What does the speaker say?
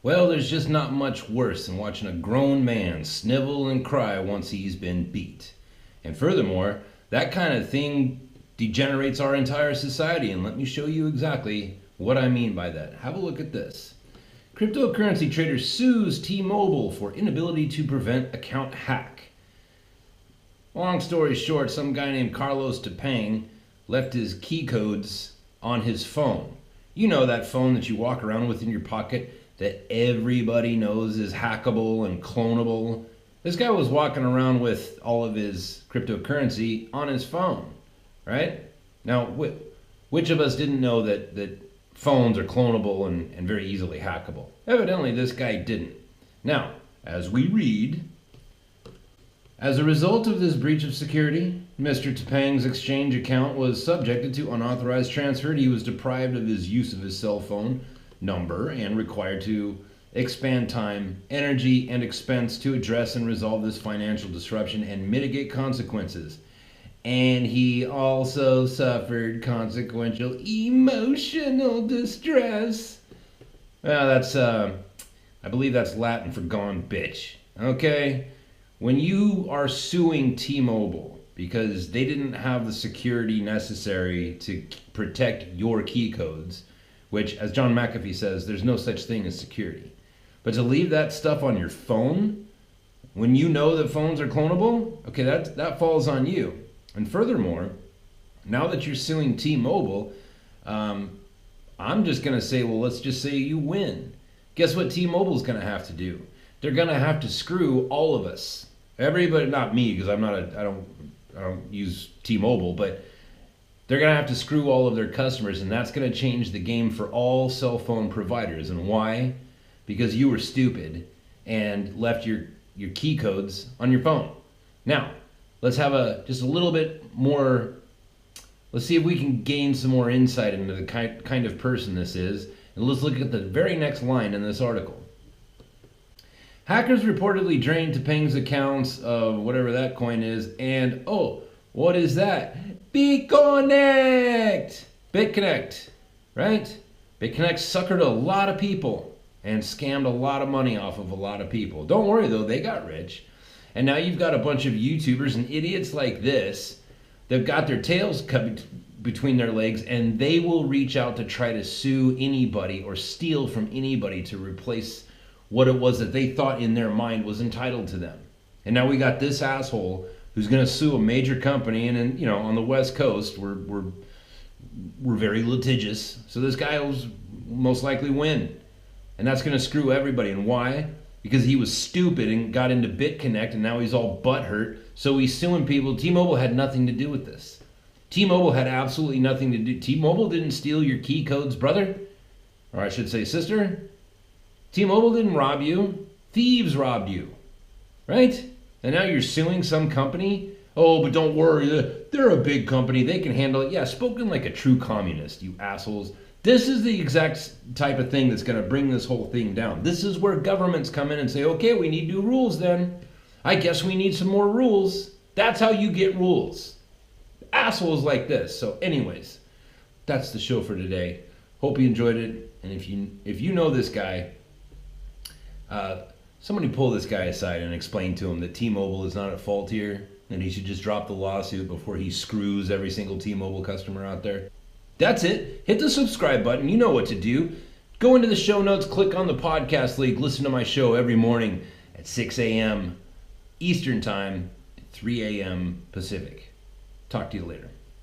Well, there's just not much worse than watching a grown man snivel and cry once he's been beat. And furthermore, that kind of thing degenerates our entire society, and let me show you exactly what I mean by that. Have a look at this. Cryptocurrency trader sues T-Mobile for inability to prevent account hack. Long story short, some guy named Carlos Tepang left his key codes on his phone. You know, that phone that you walk around with in your pocket that everybody knows is hackable and clonable. This guy was walking around with all of his cryptocurrency on his phone, right? Now, which of us didn't know that phones are clonable and very easily hackable? Evidently, this guy didn't. Now, as we read, as a result of this breach of security, Mr. Tepang's exchange account was subjected to unauthorized transfer. He was deprived of his use of his cell phone number and required to expand time, energy, and expense to address and resolve this financial disruption and mitigate consequences. And he also suffered consequential emotional distress. Well, that's, I believe that's Latin for gone bitch. Okay? When you are suing T-Mobile because they didn't have the security necessary to protect your key codes, which, as John McAfee says, there's no such thing as security. But to leave that stuff on your phone, when you know that phones are clonable, okay, that falls on you. And furthermore, now that you're suing T-Mobile, I'm just going to say, well, let's just say you win. Guess what T-Mobile's going to have to do? They're going to have to screw all of us. Everybody, not me, because I don't use T-Mobile, but they're going to have to screw all of their customers, and that's going to change the game for all cell phone providers. And why? Because you were stupid and left your key codes on your phone. Now, let's have just a little bit more, let's see if we can gain some more insight into the kind of person this is. And let's look at the very next line in this article. Hackers reportedly drained Tepang's accounts of whatever that coin is, and oh, what is that? Bitconnect! Bitconnect, right? Bitconnect suckered a lot of people and scammed a lot of money off of a lot of people. Don't worry though, they got rich. And now you've got a bunch of YouTubers and idiots like this. They've got their tails cut between their legs, and they will reach out to try to sue anybody or steal from anybody to replace what it was that they thought in their mind was entitled to them. And now we got this asshole who's going to sue a major company, and you know, on the West Coast, we're very litigious. So this guy will most likely win, and that's going to screw everybody. And why? Because he was stupid and got into Bitconnect, and now he's all butthurt. So he's suing people. T-Mobile had nothing to do with this. T-Mobile had absolutely nothing to do. T-Mobile didn't steal your key codes, brother, or I should say, sister. T-Mobile didn't rob you. Thieves robbed you, right? And now you're suing some company? Oh, but don't worry, they're a big company. They can handle it. Yeah, spoken like a true communist, you assholes. This is the exact type of thing that's going to bring this whole thing down. This is where governments come in and say, okay, we need new rules then. I guess we need some more rules. That's how you get rules. Assholes like this. So anyways, that's the show for today. Hope you enjoyed it. And if you know this guy, somebody pull this guy aside and explain to him that T-Mobile is not at fault here, and he should just drop the lawsuit before he screws every single T-Mobile customer out there. That's it. Hit the subscribe button. You know what to do. Go into the show notes, click on the podcast link, listen to my show every morning at 6 a.m. Eastern Time, 3 a.m. Pacific. Talk to you later.